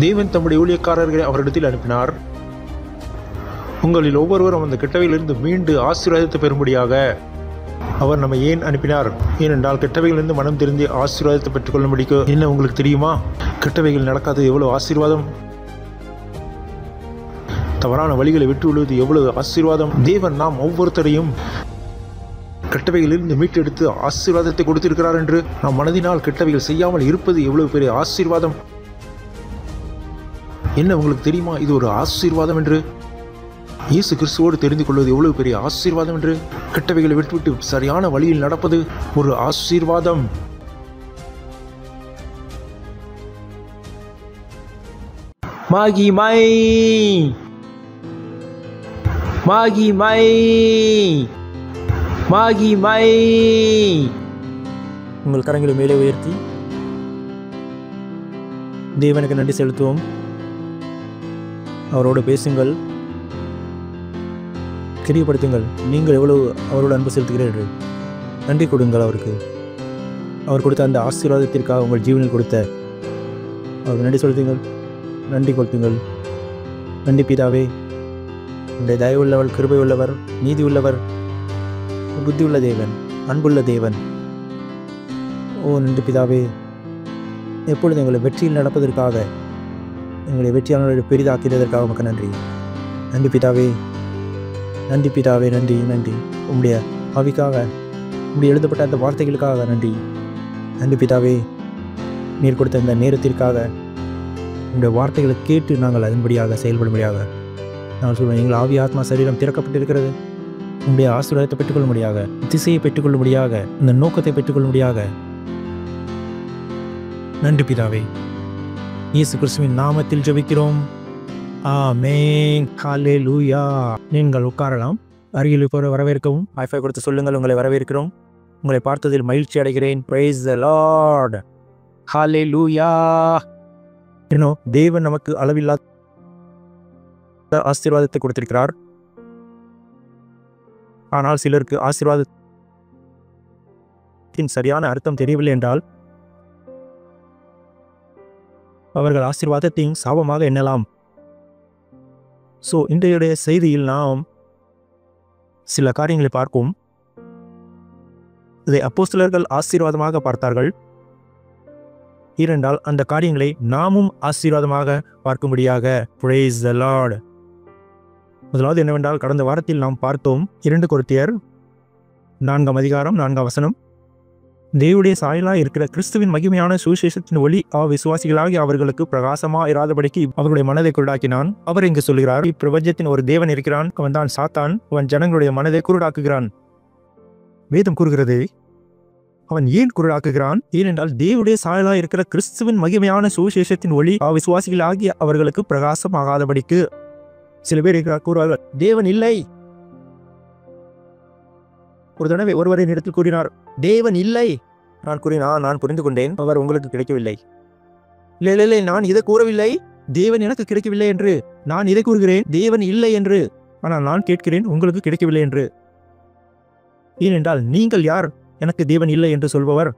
தேவன் தம்முடைய ஊழியக்காரர்களை அவரிடத்தில் அனுப்பினார். உங்களில் ஒவ்வொருவரும் அந்த கெட்டவையிலிருந்து மீண்டு ஆசீர்வாதத்தை பெறும்படியாக. அவர் நம்மை ஏன் அனுப்பினார்? ஏனென்றால் கெட்டவைகளிலிருந்து மனம் திருந்தி ஆசீர்வாதத்தை பெற்றுக்கொள்ள முடியும். என்ன உங்களுக்கு தெரியுமா? கெட்டவைகள் நடக்காது எவ்வளவு ஆசீர்வாதம். தவறான வழிகளை விட்டு விடுவது எவ்வளவு ஆசீர்வாதம். தேவன் நாம் ஒவ்வொருத்தரையும் கெட்டவைகளிலிருந்து மீட்டெடுத்து ஆசீர்வாதத்தை கொடுத்திருக்கிறார் என்று நாம் மனதினால் கெட்டவைகள் செய்யாமல் இருப்பது எவ்வளவு பெரிய ஆசீர்வாதம். என்ன உங்களுக்கு தெரியுமா இது ஒரு ஆசீர்வாதம் என்று? இயேசு கிறிஸ்துவோடு தெரிந்து கொள்வது எவ்வளவு பெரிய ஆசீர்வாதம் என்று. கெட்டவைகளை விட்டுவிட்டு சரியான வழியில் நடப்பது ஒரு ஆசீர்வாதம். மகிமை மகிமை மகிமை. உங்கள் கரங்களை மேலே உயர்த்தி தேவனுக்கு நன்றி செலுத்துவோம். அவரோடு பேசுங்கள், தெரியப்படுத்துங்கள் நீங்கள் எவ்வளவு அவரோடு அன்பு செலுத்துகிறீர்கள். நன்றி கொடுங்கள் அவருக்கு. அவர் கொடுத்த அந்த ஆசீர்வாதத்திற்காக உங்கள் ஜீவனில் கொடுத்த அவருக்கு நன்றி செலுத்துங்கள். நன்றி கொடுத்துங்கள். நன்றி பிதாவே, உடைய தயவு உள்ளவர், கிருபை உள்ளவர், நீதி உள்ளவர், புத்தி உள்ள தேவன், அன்புள்ள தேவன். ஓ நன்றி பிதாவே, எப்பொழுது எங்களை வெற்றியில் நடப்பதற்காக, எங்களை வெற்றியாளர்களை பெரிதாக்கிறதற்காக உமக்கு நன்றி. நன்றி பிதாவே, நன்றி பிதாவே, நன்றி நன்றி. உம்முடைய ஆவிக்காக, உம்முடைய எழுதப்பட்ட அந்த வார்த்தைகளுக்காக நன்றி. நன்றி பிதாவே, நீர் கொடுத்த இந்த நேரத்திற்காக, உங்களுடைய வார்த்தைகளை கேட்டு நாங்கள் அதன்படியாக செயல்படும்படியாக நாங்கள் சொல்லுவோம். எங்கள் ஆவி ஆத்மா சரீரம் திறக்கப்பட்டிருக்கிறது. உங்களுடைய ஆசீர்வாதத்தை பெற்றுக்கொள்ளும்படியாக, திசையை பெற்றுக்கொள்ளும்படியாக, இந்த நோக்கத்தை பெற்றுக்கொள்ளும்படியாக நன்றி பிதாவே. இயேசு கிறிஸ்துவின் நாமத்தில் ஜெபிக்கிறோம். ஆமென். ஹல்லேலூயா. நீங்கள் உட்காரலாம். அருகில் இருப்பவரை வரவேற்கவும் ஹைஃபை கொடுத்து சொல்லுங்கள், உங்களை வரவேற்கிறோம், உங்களை பார்த்ததில் மகிழ்ச்சி அடைகிறேன். Praise the lord. ஹல்லேலூயா. இன்னும் தேவன் நமக்கு அளவில்லாத ஆசீர்வாதத்தை கொடுத்திருக்கிறார். ஆனால் சிலருக்கு ஆசீர்வாதத்தின் சரியான அர்த்தம் தெரியவில்லை என்றால் அவர்கள் ஆசீர்வாதத்தையும் சாபமாக எண்ணலாம். ஸோ இன்றைய செய்தியில் நாம் சில காரியங்களை பார்ப்போம். இதை அப்போஸ்தலர்கள் ஆசீர்வாதமாக பார்த்தார்கள். ஏனென்றால் அந்த காரியங்களை நாமும் ஆசீர்வாதமாக பார்க்கும்படியாக. Price the Lord. முதலாவது என்னவென்றால், கடந்த வாரத்தில் நாம் பார்த்தோம் 2 கொரிந்தியர் 4 அதிகாரம் 4 தேவனுடைய சாயலாய் இருக்கிற கிறிஸ்துவின் மகிமையான சுவிசேஷத்தின் ஒளி விசுவாசிகளாகி அவர்களுக்கு பிரகாசமா இராதபடிக்கு அவர்களுடைய மனதை குருடாக்கினான். அவர் இங்கு சொல்கிறார், இப்பிரபஞ்சத்தின் ஒரு தேவன் இருக்கிறான், அவன் தான் சாத்தான், அவன் ஜனங்களுடைய மனதை குருடாக்குகிறான். வேதம் கூறுகிறது, அவன் ஏன் குருடாக்குகிறான்? ஏனென்றால் தேவனுடைய சாயலாய் இருக்கிற கிறிஸ்துவின் மகிமையான சுவிசேஷத்தின் ஒளி விசுவாசிகளாகி அவர்களுக்கு பிரகாசம் ஆகாதபடிக்கு. சில பேர் கூறுவார்கள், தேவன் இல்லை. ஒரு தடவை ஒருவரின் இடத்தில் கூறினார், தேவன் இல்லை. நான் புரிந்து கொண்டேன், அவர் உங்களுக்கு கிடைக்கவில்லை. இல்லை, நான் இதை கூறவில்லை, தேவன் எனக்கு கிடைக்கவில்லை என்று. நான் இதை கூறுகிறேன், தேவன் இல்லை என்று. ஆனால் நான் கேட்கிறேன், உங்களுக்கு கிடைக்கவில்லை என்று. ஏனென்றால் நீங்கள் யார் எனக்கு தேவன் இல்லை என்று சொல்பவர்?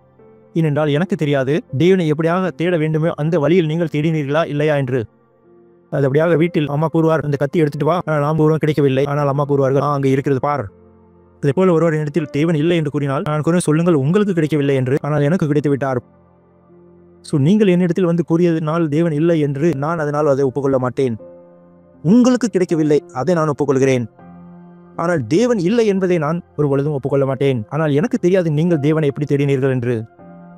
ஏனென்றால் எனக்கு தெரியாது தேவனை எப்படியாக தேட வேண்டுமோ அந்த வழியில் நீங்கள் தேடினீர்களா இல்லையா என்று. அது அப்படியாக வீட்டில் அம்மா கூறுவார், அந்த கத்தி எடுத்துட்டு வா, நாம் கூறுவோம் கிடைக்கவில்லை. ஆனால் அம்மா கூறுவார்கள், அங்கே இருக்கிறது பார். இதே போல ஒருவர் இடத்தில் தேவன் இல்லை என்று கூறினால் நான் கூற சொல்லுங்கள், உங்களுக்கு கிடைக்கவில்லை என்று. ஆனால் எனக்கு கிடைத்து விட்டார். ஸோ நீங்கள் என்னிடத்தில் வந்து கூறியதனால் தேவன் இல்லை என்று நான் அதனால் அதை ஒப்புக்கொள்ள மாட்டேன். உங்களுக்கு கிடைக்கவில்லை, அதை நான் ஒப்புக்கொள்கிறேன். ஆனால் தேவன் இல்லை என்பதை நான் ஒரு பொழுதும் ஒப்புக்கொள்ள மாட்டேன். ஆனால் எனக்கு தெரியாது நீங்கள் தேவனை எப்படி தேடினீர்கள் என்று,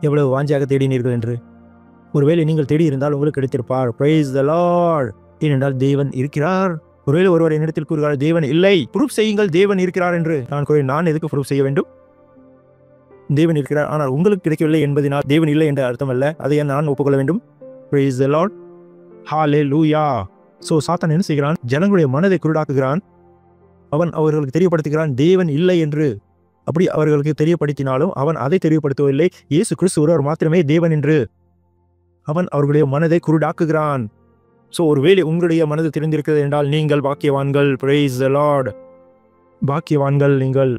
எவ்வளவு வாஞ்சியாக தேடினீர்கள் என்று. ஒருவேளை நீங்கள் தேடி இருந்தால் உங்களுக்கு கிடைத்திருப்பார். Price the Lord. ஏனென்றால் தேவன் இருக்கிறார். ஒருவேளை ஒருவர் என்னிடத்தில் கூறுகிறார், தேவன் இல்லை, ப்ரூஃப் செய்யுங்கள் தேவன் இருக்கிறார் என்று. நான் கூறுவேன், நான் எதுக்கு ப்ரூஃப் செய்ய வேண்டும்? தேவன் இருக்கிறார், ஆனால் உங்களுக்கு கிடைக்கவில்லை என்பதனால் தேவன் இல்லை என்ற அர்த்தம் அல்ல. அதை நான் ஒப்புக்கொள்ள வேண்டும். Price the lord. Hallelujah. So சாத்தான் என்ன செய்கிறான்? ஜனங்களுடைய மனதை குருடாக்குகிறான். அவன் அவர்களுக்கு தெரியப்படுத்துகிறான் தேவன் இல்லை என்று. அப்படி அவர்களுக்கு தெரியப்படுத்தினாலும் அவன் அதை தெரியப்படுத்தவில்லை, இயேசு கிறிஸ்து ஒருவர் மாத்திரமே தேவன் என்று. அவன் அவர்களுடைய மனதை குருடாக்குகிறான். ஸோ ஒருவேளை உங்களுடைய மனது தெரிந்திருக்கிறது என்றால் நீங்கள் பாக்கியவான்கள். Price the Lord. பாக்கியவான்கள் நீங்கள்.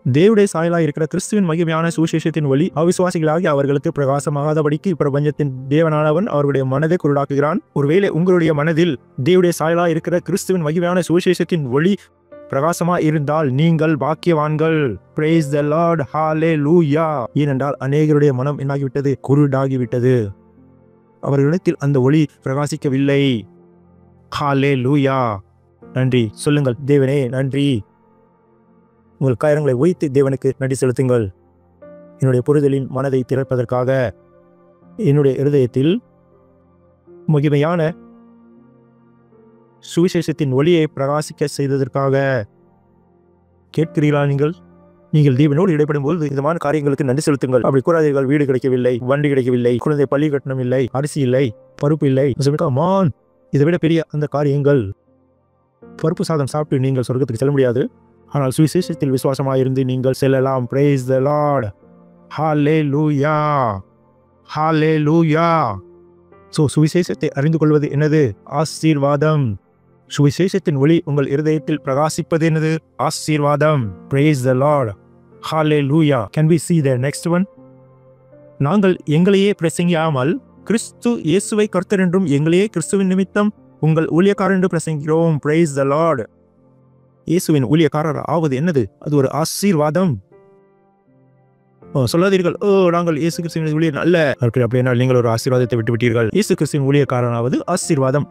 தேவனுடைய சாயலாய் இருக்கிற கிறிஸ்துவின் மகிமையான சுவிசேஷத்தின் ஒளி அவிசுவாசிகளாகி அவர்களுக்கு பிரகாசமாகாதபடிக்கு பிரபஞ்சத்தின் தேவனானவன் அவர்களுடைய மனதை குருடாக்குகிறான். ஒருவேளை உங்களுடைய மனதில் தேவனுடைய சாயலாய் இருக்கிற கிறிஸ்துவின் மகிமையான சுவிசேஷத்தின் ஒளி பிரகாசமா இருந்தால் நீங்கள் பாக்கியவான்கள். Praise the Lord, hallelujah. ஏனென்றால் அநேகருடைய மனம் என்னாகிவிட்டது? குருடாகிவிட்டது. அவர்களிடத்தில் அந்த ஒளி பிரகாசிக்கவில்லை. ஹalleluya. நன்றி சொல்லுங்கள், தேவனே நன்றி. உங்கள் கரங்களை உயர்த்தி தேவனுக்கு நன்றி செலுத்துங்கள். என்னுடைய புரிதலின் மனதை திறப்பதற்காக, என்னுடைய இருதயத்தில் மகிமையான சுவிசேஷத்தின் ஒளியை பிரகாசிக்க செய்ததற்காக. கேட்கிறீர்களா? நீங்கள் தேவனோடு இடைப்படும் போது விதமான காரியங்களுக்கு நன்றி செலுத்துங்கள். அப்படி கூறாதீர்கள், வீடு கிடைக்கவில்லை, வண்டி கிடைக்கவில்லை, குழந்தை பள்ளி கட்டணம் இல்லை, அரிசி இல்லை, பருப்பு இல்லை. இதை விட பெரிய அந்த காரியங்கள். பருப்பு சாதம் சாப்பிட்டு நீங்கள் சொர்க்கத்துக்கு செல்ல முடியாது. ஆனால் சுவிசேஷத்தில் விசுவாசமாயிருந்து நீங்கள் செல்லலாம். Praise the Lord. Hallelujah. Hallelujah. சுவிசேஷத்தை அறிந்து கொள்வது என்னது? ஆசீர்வாதம். சுவிசேஷத்தின் ஒளி உங்கள் இருதயத்தில் பிரகாசிப்பது என்னது? ஆசீர்வாதம். Praise the Lord. Hallelujah. Can we see the next one? நாங்கள் எங்களையே பிரசங்கியாமல் கிறிஸ்து இயேசுவை கர்த்தர் என்றும் எங்களையே கிறிஸ்துவின் நிமித்தம் உங்கள் ஊழியக்காரர் என்று பிரசங்கிக்கிறோம். Praise the Lord. இயேசுவின் ஊழியக்காரர் ஆவது என்னது? அது ஒரு ஆசீர்வாதம். சொல்லாதீர்கள், நாங்கள் இயேசு கிறிஸ்துவின் ஊழியர் அல்ல. அப்படின்னா நீங்கள் ஒரு ஆசீர்வாதத்தை விட்டுவிட்டீர்கள். இயேசு கிறிஸ்துவின் ஊழியக்காரனாவது ஆசீர்வாதம்.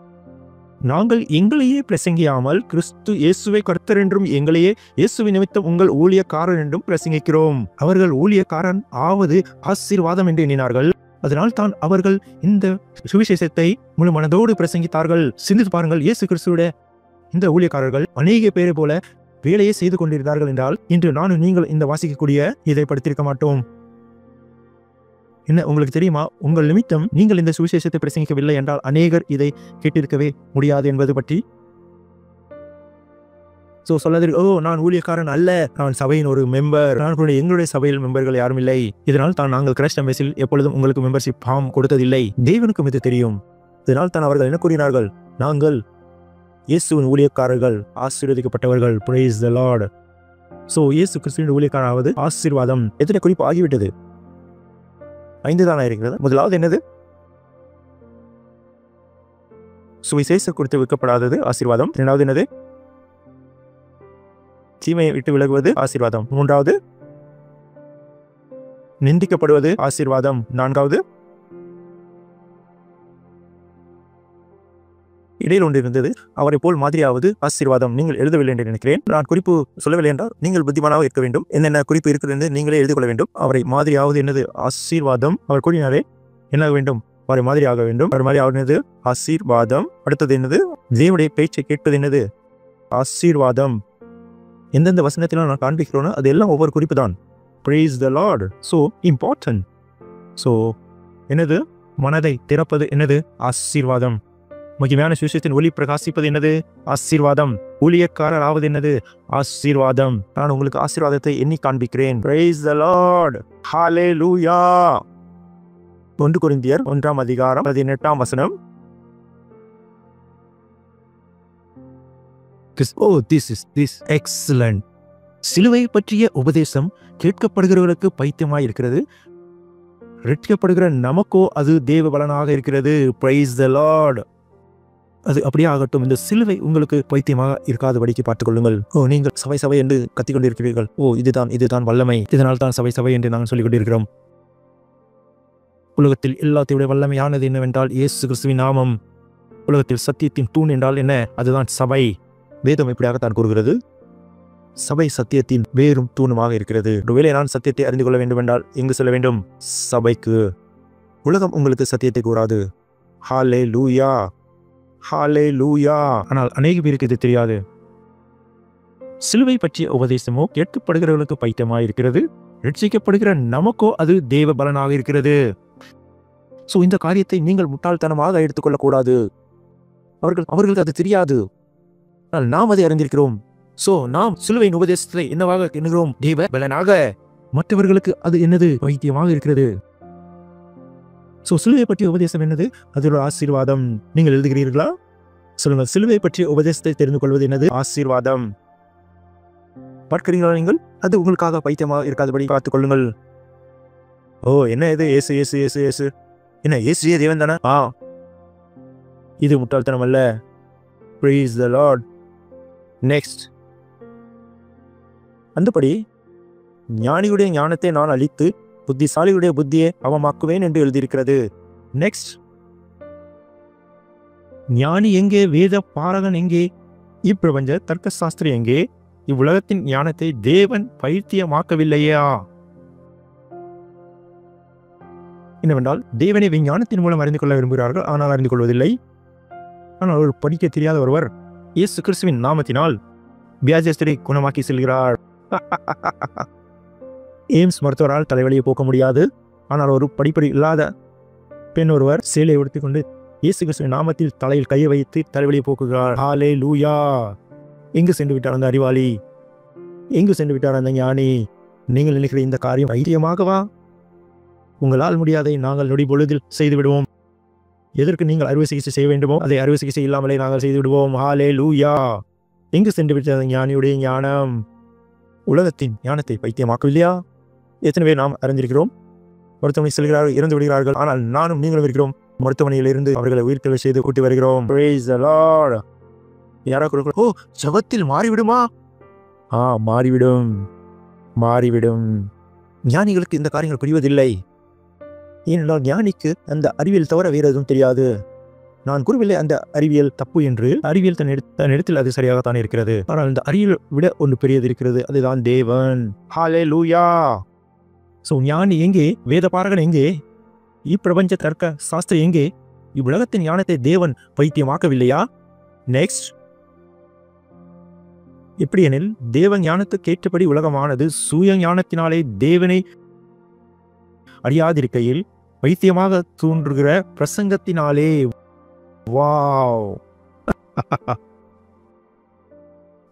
நாங்கள் எங்களையே பிரசங்கியாமல் கிறிஸ்து இயேசுவை கர்த்தர் என்றும் எங்களையே இயேசுவின் நிமித்தம் உங்கள் ஊழியக்காரர் என்றும் பிரசங்கிக்கிறோம். அவர்கள் ஊழியக்காரன் ஆவது ஆசீர்வாதம் என்று எண்ணினார்கள். அதனால் தான் அவர்கள் இந்த சுவிசேஷத்தை முழு மனதோடு பிரசங்கித்தார்கள். சிந்தித்து பாருங்கள், இயேசு கிறிஸ்துவோட இந்த ஊழியக்காரர்கள் அநேக பேரை போல வேலையை செய்து கொண்டிருந்தார்கள் என்றால் இன்று நானும் நீங்கள் இந்த வாசிக்கக்கூடிய இதை படித்திருக்க மாட்டோம். என்ன உங்களுக்கு தெரியுமா? உங்கள் நிமித்தம் நீங்கள் இந்த சுவிசேஷத்தை பிரசங்கிக்கவில்லை என்றால் அநேகர் இதை கேட்டிருக்கவே முடியாது என்பது பற்றி. சொல்லாதீர்கள், நான் ஊழியக்காரன் அல்ல, நான் சபையின் ஒரு மெம்பர், எங்களுடைய சபையில் மெம்பர்கள் யாரும் இல்லை. இதனால் தான் நாங்கள் கிரைஸ்ட் மெஸ்ஸில் எப்பொழுதும் உங்களுக்கு மெம்பர்ஷிப் ஃபார்ம் கொடுத்ததில்லை. தேவனுக்கும் இது தெரியும். இதனால் தான் அவர்கள் என்ன கூறினார்கள்? நாங்கள் இயேசுவின் ஊழியக்காரர்கள், ஆசீர்வதிக்கப்பட்டவர்கள். Praise the Lord. இயேசு கிறிஸ்துவின் ஊழியக்காரராவது ஆசீர்வாதம். எத்தனை குறிப்பு ஆகிவிட்டது? 5 தான் இருக்கிறது. முதலாவது என்னது? சுவிசேஷம் குறித்து விற்கப்படாதது ஆசீர்வாதம். இரண்டாவது என்னது? தீமையை விட்டு விலகுவது ஆசீர்வாதம். மூன்றாவது நிந்திக்கப்படுவது ஆசீர்வாதம். நான்காவது இடையில் ஒன்று இருந்தது, அவரை போல் மாதிரியாவது ஆசீர்வாதம். நீங்கள் எழுதவில்லை என்று நினைக்கிறேன். நான் குறிப்பு சொல்லவில்லை என்றால் நீங்கள் புத்திமானாக இருக்க வேண்டும். என்னென்ன குறிப்பு இருக்கிறது என்று நீங்களே எழுதி கொள்ள வேண்டும். அவரை மாதிரியாவது என்னது? ஆசீர்வாதம். அவர் கூறினாரே என்ன வேண்டும்? அவரை மாதிரி ஆக வேண்டும். அவர் மாதிரி ஆகுனது ஆசீர்வாதம். அடுத்தது என்னது? தேவனுடைய பேச்சை கேட்பது என்னது? ஆசீர்வாதம். எந்தெந்த வசனத்திலும் நான் காண்பிக்கிறோன்னா அது எல்லாம் ஒவ்வொரு குறிப்பு தான். Praise the Lord. Important. என்னது? மனதை திறப்பது என்னது? ஆசீர்வாதம். மகிமையான சுவிசேஷத்தின் ஒளி பிரகாசிப்பது என்னது? ஆசீர்வாதம். ஊழியக்காரர் ஆவது என்னது? ஆசீர்வாதம். நான் உங்களுக்கு ஆசீர்வாதத்தை எண்ணி காண்பிக்கிறேன். Praise the Lord. Hallelujah. 1 கொரிந்தியர் 1ஆம் அதிகாரம் 18ஆம் வசனம். This excellent. சிலுவை பற்றிய உபதேசம் கேட்கப்படுகிறவர்களுக்கு பைத்தியமாய் இருக்கிறது, ரட்சிக்கப்படுகிற நமக்கோ அது தேவ பலனாக இருக்கிறது. Praise the Lord. அது அப்படியே ஆகட்டும். இந்த சிலுவை உங்களுக்கு பைத்தியமாக இருக்காதபடிக்கு பார்த்துக் கொள்ளுங்கள். நீங்கள் சபை என்று கத்திக்கொண்டிருக்கிறீர்கள். இதுதான் வல்லமை, இதனால் தான் சபை என்று நாங்கள் சொல்லிக் கொண்டிருக்கிறோம். உலகத்தில் எல்லாத்தையுடைய வல்லமையானது என்னவென்றால் இயேசு கிறிஸ்துவின் நாமம். உலகத்தில் சத்தியத்தின் தூண் என்றால் என்ன? அதுதான் சபை. வேதம் இப்படியாகத்தான் கூறுகிறது. சபை சத்தியத்தின் வேறும் தூணுமாக இருக்கிறது. ஒருவேளை நான் சத்தியத்தை அறிந்து கொள்ள வேண்டும் என்றால் எங்கு செல்ல வேண்டும்? சபைக்கு. உலகம் உங்களுக்கு சத்தியத்தை கூறாது. ஹalleluya. ஹalleluya. ஆனால் அநேக பேருக்கு இது தெரியாது. சிலுவை பற்றிய உபதேசமோ கேட்கப்படுகிறவர்களுக்கு பைத்தியமாக இருக்கிறது, ரட்சிக்கப்படுகிற நமக்கோ அது தேவ பலனாக இருக்கிறது. இந்த காரியத்தை நீங்கள் முட்டாள்தனமாக எடுத்துக்கொள்ளக்கூடாது. அவர்களுக்கு அது தெரியாது. ஆனால் நாம் அதை அறிந்திருக்கிறோம். நாம் சிலுவையின் உபதேசத்தை என்னவாக எண்ணுகிறோம்? தேவ பலனாக. மற்றவர்களுக்கு அது என்னது? பைத்தியமாக இருக்கிறது. சிலுவை பற்றிய உபதேசம் என்னது? அது ஒரு ஆசீர்வாதம். நீங்கள் எழுதுகிறீர்களா? சொல்லுங்கள். சிலுவை பற்றிய உபதேசத்தை தெரிந்து கொள்வது என்னது? ஆசீர்வாதம். பார்க்கிறீங்களா நீங்கள்? அது உங்களுக்காக பைத்தியமாக இருக்காதபடி பார்த்துக் கொள்ளுங்கள். ஓ, என்ன இது? ஏசு ஏசு ஏசு ஏசு என்ன ஏசுவே தேவன் தானே? இது முட்டாள்தனம் அல்ல. Praise the Lord. நெக்ஸ்ட், அந்தபடி ஞானியுடைய ஞானத்தை நான் அழித்து புத்திசாலியுடைய புத்தியை அவமாக்குவேன் என்று எழுதியிருக்கிறது. நெக்ஸ்ட், ஞானி எங்கே? வேத பாரகன் எங்கே? இப்பிரபஞ்ச தர்க்க சாஸ்திரி எங்கே? இவ்வுலகத்தின் ஞானத்தை தேவன் பைத்தியமாக்கவில்லையா? என்னவென்றால், தேவனை விஞ்ஞானத்தின் மூலம் அறிந்து கொள்ள விரும்புகிறார்கள், ஆனால் அறிந்து கொள்வதில்லை. ஆனால் ஒரு படிக்க தெரியாத ஒருவர் இயேசு கிறிஸ்துவின் நாமத்தினால் வியாதியஸ்தரை குணமாக்கி செல்கிறார். எய்ம்ஸ் மருத்துவரால் தலைவலியை போக்க முடியாது. ஆனால் ஒரு படிப்படி இல்லாத பெண் ஒருவர் சேலையை உடுத்திக்கொண்டு இயேசு கிறிஸ்துவின் நாமத்தில் தலையில் கையை வைத்து தலைவலியை போக்குகிறார். ஹல்லேலூயா! எங்கு சென்று விட்டார் அந்த அறிவாளி? எங்கு சென்று விட்டார் அந்த ஞானி? நீங்கள் நினைக்கிற இந்த காரியம் ஐத்தியமாகவா? உங்களால் முடியாதை நாங்கள் நொடி பொழுதில் செய்து விடுவோம். எதற்கு நீங்கள் அறுவை சிகிச்சை செய்ய வேண்டுமோ அதை அறுவை சிகிச்சை இல்லாமலே நாங்கள் செய்து விடுவோம். ஹல்லேலூயா! எங்கு சென்று விட்டது ஞானியுடைய ஞானம்? உலகத்தின் ஞானத்தை பைத்தியமாக்கவில்லையா? எத்தனை பேர் நாம் அறிந்திருக்கிறோம்? மருத்துவமனை செல்கிறார்கள், இறந்து விடுகிறார்கள். ஆனால் நானும் நீங்களும் இருக்கிறோம். மருத்துவமனையிலிருந்து அவர்களை உயிர்த்தெழ செய்து கூட்டி வருகிறோம். Praise the Lord. யாராவது ஓ, ஜபத்தில் மாறிவிடுமா? மாறிவிடும், மாறிவிடும். ஞானிகளுக்கு இந்த காரியங்கள் புரிவதில்லை. ஏனென்றால் ஞானிக்கு அந்த அறிவியல் தவிர வேறு எதுவும் தெரியாது. நான் கூறவில்லை அந்த அறிவியல் தப்பு என்று. அறிவியல் தன் இடத்தில் அது சரியாகத்தான் இருக்கிறது. ஆனால் இந்த அறிவியல் விட ஒன்று பெரியது இருக்கிறது, அதுதான் தேவன். ஹல்லேலூயா! ஸோ ஞானி எங்கே? வேத பாரகன் எங்கே? இப்பிரபஞ்ச தர்க்க சாஸ்திரி எங்கே? இவ்வுலகத்தின் ஞானத்தை தேவன் பைத்தியமாக்கவில்லையா? நெக்ஸ்ட், எப்படியெனில் தேவன் ஞானத்துக்கு ஏற்றபடி உலகமானது சுய ஞானத்தினாலே தேவனை அறியாதிருக்கையில் பைத்தியமாக தோன்றுகிற பிரசங்கத்தினாலே. வாவ்!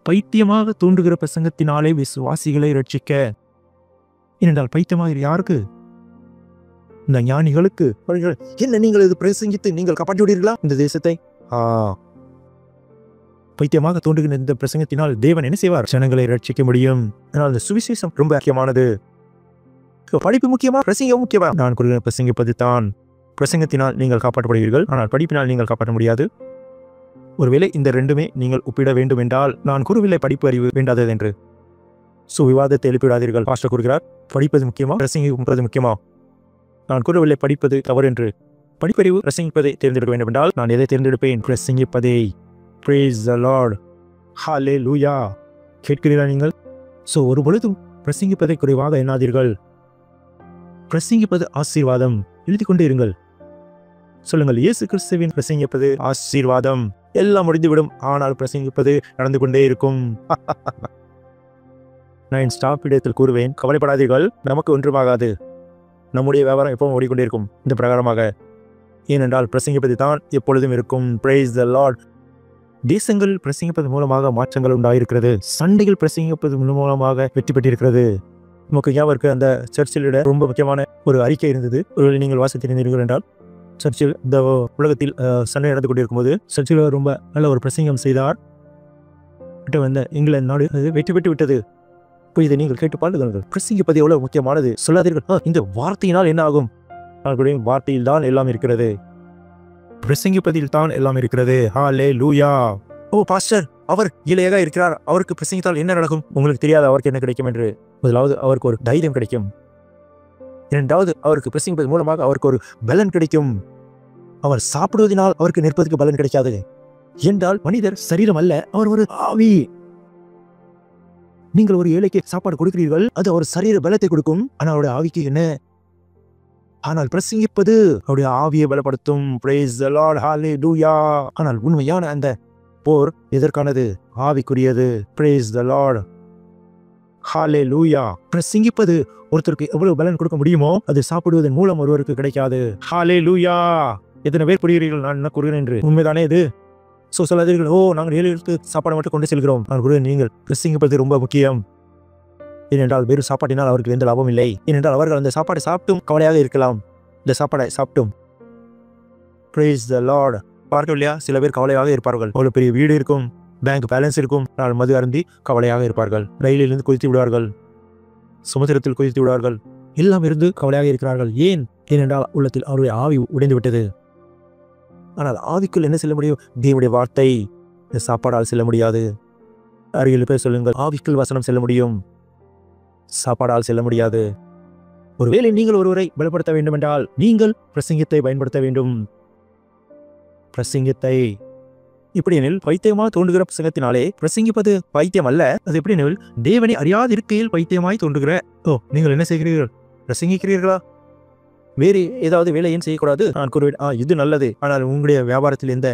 பைத்தியமாக தோன்றுகிற பிரசங்கத்தினாலே விசுவாசிகளை ரட்சிக்க. ஏனென்றால் பைத்தியமாக யாருக்கு? இந்த ஞானிகளுக்கு. என்ன நீங்கள் இது பிரசங்கித்து நீங்கள் காப்பாற்றி விடுவீர்களா இந்த தேசத்தை? பைத்தியமாக தோன்றுகிற இந்த பிரசங்கத்தினால் தேவன் என்ன செய்வார்? ஜனங்களை ரட்சிக்க முடியும். ஆனால் இந்த சுவிசேஷம் ரொம்ப முக்கியமானது. படிப்பு முக்கியமா, பிரசங்கம் முக்கியமா? நான் கூறுகிற பிரசங்கிப்பது தான். பிரசங்கத்தினால் நீங்கள் காப்பாற்றப்படுவீர்கள், ஆனால் படிப்பினால் நீங்கள் காப்பாற்ற முடியாது. ஒருவேளை இந்த ரெண்டுமே நீங்கள் ஒப்பிட வேண்டும் என்றால், நான் கூறவில்லை படிப்பு அறிவு வேண்டாதது என்று. விவாதத்தை எழுப்பிவிடாதீர்கள். பாஸ்டர் கூறுகிறார் படிப்பது முக்கியமா, பிரசங்கிப்பது முக்கியமா? நான் கூறவில்லை படிப்பது தவறு என்று. படிப்பறிவு பிரசங்கிப்பதை தேர்ந்தெடுக்க வேண்டும் என்றால் நான் எதை தேர்ந்தெடுப்பேன்? பிரசங்கிப்பதை. Praise the Lord. Hallelujah. கேட்கிறீர்களா நீங்கள்? ஒரு பொழுதும் பிரசங்கிப்பதை குறைவாக எண்ணாதீர்கள். பிரசங்கிப்பது ஆசீர்வாதம். எழுதி கொண்டே இருங்கள். சொல்லுங்கள், இயேசு கிறிஸ்துவின் பிரசங்கிப்பது ஆசீர்வாதம். எல்லாம் முடிந்துவிடும், ஆனால் பிரசங்கிப்பது நடந்து கொண்டே இருக்கும். நான் ஸ்டாப் இடத்தில் கூறுவேன், கவலைப்படாதீர்கள், நமக்கு ஒன்றுமாகாது. நம்முடைய வியாபாரம் எப்பவும் ஓடிக்கொண்டே இருக்கும் இந்த பிரகாரமாக. ஏனென்றால் பிரசங்கிப்பது தான் எப்பொழுதும் இருக்கும். Praise the Lord. தேசங்கள் பிரசங்கிப்பது மூலமாக மாற்றங்கள் உண்டாயிருக்கிறது. சண்டைகள் பிரசங்கிப்பது மூலமாக வெற்றி பெற்றிருக்கிறது. நமக்கு ஞாபகம் இருக்கு, அந்த சர்ச்சில் ரொம்ப முக்கியமான ஒரு அறிக்கை இருந்தது. ஒருவேளை நீங்கள் வாசித்திருந்தீர்கள் என்றால், சர்ச்சில் இந்த உலகத்தில் சண்டை நடந்து கொண்டிருக்கும் போது சர்ச்சில் ரொம்ப நல்ல ஒரு பிரசங்கம் செய்தார். வந்த இங்கிலாந்து நாடு அது வெற்றி பெற்று விட்டது. இப்போ இதை நீங்கள் கேட்டு பாருங்கள். பிரசங்கிப்பது எவ்வளவு முக்கியமானது. சொல்லாதீர்கள் இந்த வார்த்தையினால் என்ன ஆகும். வார்த்தையில் தான் எல்லாம் இருக்கிறது. பிரசங்கிப்பதில் தான் எல்லாம் இருக்கிறது. ஹல்லேலூயா. ஓ பாஸ்டர், அவர் இளையராக இருக்கிறார், அவருக்கு பிரசங்கித்தால் என்ன நடக்கும்? உங்களுக்கு தெரியாது அவருக்கு என்ன கிடைக்கும் என்று. முதலாவது அவருக்கு ஒரு தைரியம் கிடைக்கும். இரண்டாவது அவருக்கு பிரசங்கிப்பது மூலமாக அவருக்கு ஒரு பலன் கிடைக்கும். அவர் சாப்பிடுவதனால் அவருக்கு நிற்பதற்கு பலன் கிடைக்காது. என்றால் மனிதர் சரீரம் அல்ல, அவர் ஒரு ஆவி. நீங்கள் ஒரு ஏழைக்கு சாப்பாடு கொடுக்கிறீர்கள், அது அவர் சரீர பலத்தை கொடுக்கும். ஆனால் அவருடைய ஆவிக்கு என்ன? ஆனால் பிரசங்கிப்பது அவருடைய ஆவியை பலப்படுத்தும். Praise the Lord. Hallelujah. ஆனால் உண்மையான அந்த போர் எதற்கானது? ஆவிக்குரியது. Praise the Lord. Hallelujah. பிரசங்கிப்பது ஒருத்தருக்கு எவ்வளவு பலன் கொடுக்க முடியுமோ அது சாப்பிடுவதன் மூலம் ஒருவருக்கு கிடைக்காது. Hallelujah. எத்தனை பேர் புரிகிறீர்கள் நான் என்ன கூறுகிறேன் என்று? உண்மைதானே இது? சொல்லாதீர்கள், நாங்கள் ஏழைகளுக்கு சாப்பாடு மட்டும் கொண்டு செல்கிறோம். நான் கூறுகிறேன், நீங்கள் பிரசங்கிப்பது ரொம்ப முக்கியம். ஏனென்றால் வெறும் சாப்பாட்டினால் அவருக்கு எந்த லாபம் இல்லை. ஏனென்றால் அவர்கள் அந்த சாப்பாடை சாப்பிட்டும் கவலையாக இருக்கலாம். இந்த சாப்பாடை சாப்பிட்டும். Praise the Lord. பார்க்கவில்லையா, சில பேர் கவலையாக இருப்பார்கள். அவ்வளவு பெரிய வீடு இருக்கும், பேங்க் பேலன்ஸ் இருக்கும், ஆனால் மது அருந்தி கவலையாக இருப்பார்கள். ரயிலிலிருந்து குதித்து விடுவார்கள், சமுத்திரத்தில் குதித்து விடுவார்கள், எல்லாம் இருந்து கவலையாக இருக்கிறார்கள். ஏன்? ஏனென்றால் உள்ளத்தில் அவருடைய ஆவி உடைந்து விட்டது. ஆனால் ஆவிக்குள் என்ன செல்ல முடியும்? தேவனுடைய வார்த்தை. சாப்பாடால் செல்ல முடியாது. அருகில் பேர் சொல்லுங்கள், ஆவிக்குள் வசனம் செல்ல முடியும், சாப்பாடால் செல்ல முடியாது. ஒருவேளை நீங்கள் ஒருவரை பலப்படுத்த வேண்டும் என்றால் நீங்கள் பிரசங்கத்தை பயன்படுத்த வேண்டும். பிரசங்கத்தை இப்படி எனில் பைத்தியமாய் தோன்றுகிற பிரசங்கத்தினாலே பிரசங்கிப்பது பைத்தியம் அல்ல. அது எப்படி எனில் தேவனை அறியாதிருக்கையில் பைத்தியமாய் தோன்றுகிற. நீங்கள் என்ன செய்கிறீர்கள்? பிரசங்கிக்கிறீர்களா? வேறு ஏதாவது வேலை ஏன் செய்யக்கூடாது? நான் கூறுவேன், இது நல்லது, ஆனால் உங்களுடைய வியாபாரத்தில் எந்த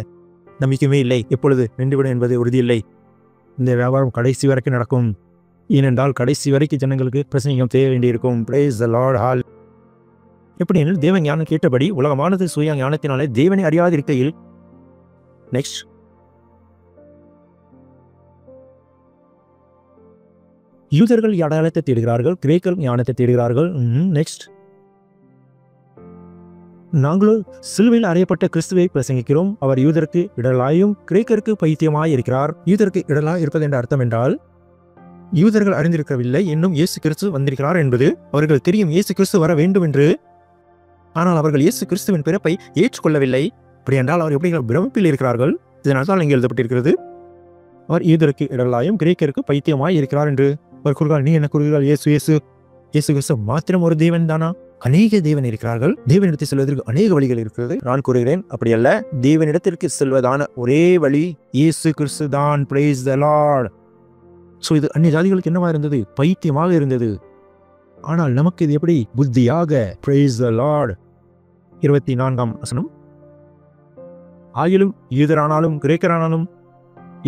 நம்பிக்கையுமே இல்லை, எப்பொழுது நின்றுவிடும் என்பது உறுதியில்லை. இந்த வியாபாரம் கடைசி வரைக்கும் நடக்கும். ஏனென்றால் கடைசி வரைக்கும் ஜனங்களுக்கு பிரசங்கம் செய்ய வேண்டியிருக்கும். Praise the Lord. எப்படி எனில் தேவ ஞானம் கேட்டபடி உலகமானது சுய ஞானத்தினாலே தேவனை அறியாதிருக்கையில். நெக்ஸ்ட், யூதர்கள் அடையாளத்தை தேடுகிறார்கள், கிரேக்கர் ஞானத்தை தேடுகிறார்கள். நெக்ஸ்ட், நாங்களும் சிலுவையில் அறையப்பட்ட கிறிஸ்துவை பிரசங்கிக்கிறோம். அவர் யூதருக்கு இடலாயும் கிரேக்கருக்கு பைத்தியமாய் இருக்கிறார். யூதருக்கு இடலாய் இருப்பது என்ற அர்த்தம் என்றால் யூதர்கள் அறிந்திருக்கவில்லை இன்னும் இயேசு கிறிஸ்து வந்திருக்கிறார் என்பது. அவர்கள் தெரியும் இயேசு கிறிஸ்து வர வேண்டும் என்று, ஆனால் அவர்கள் இயேசு கிறிஸ்துவின் பிறப்பை ஏற்றுக்கொள்ளவில்லை. அப்படி என்றால் அவர் எப்படி பிரமிப்பில் இருக்கிறார்கள். இதனால் தான் இங்கே எழுதப்பட்டிருக்கிறது, அவர் யூதருக்கு இடலாயும் கிரேக்கருக்கு பைத்தியமாய் இருக்கிறார் என்று. அவர் கூறுகிறார், நீ என்ன கூறுகிறார்? இயேசு இயேசு இயேசு கிறிஸ்து மாத்திரம் ஒரு தேவன் தானா? அநேக தேவன் இருக்கிறார்கள். தேவனிடத்தில் செல்வதற்கு அநேக வழிகள் இருக்கிறது. நான் கூறுகிறேன், அப்படி அல்ல. தேவனிடத்திற்கு செல்வதான ஒரே வழி இயேசு கிறிஸ்து தான். Praise the Lord. இது அந்நிய ஜாதிகளுக்கு என்னவா இருந்தது? பைத்தியமாக இருந்தது. ஆனால் நமக்கு இது எப்படி? புத்தியாக. Praise the Lord. 24ஆம் வசனம், ஆயிலும் யூதரானாலும் கிரேக்கரானாலும்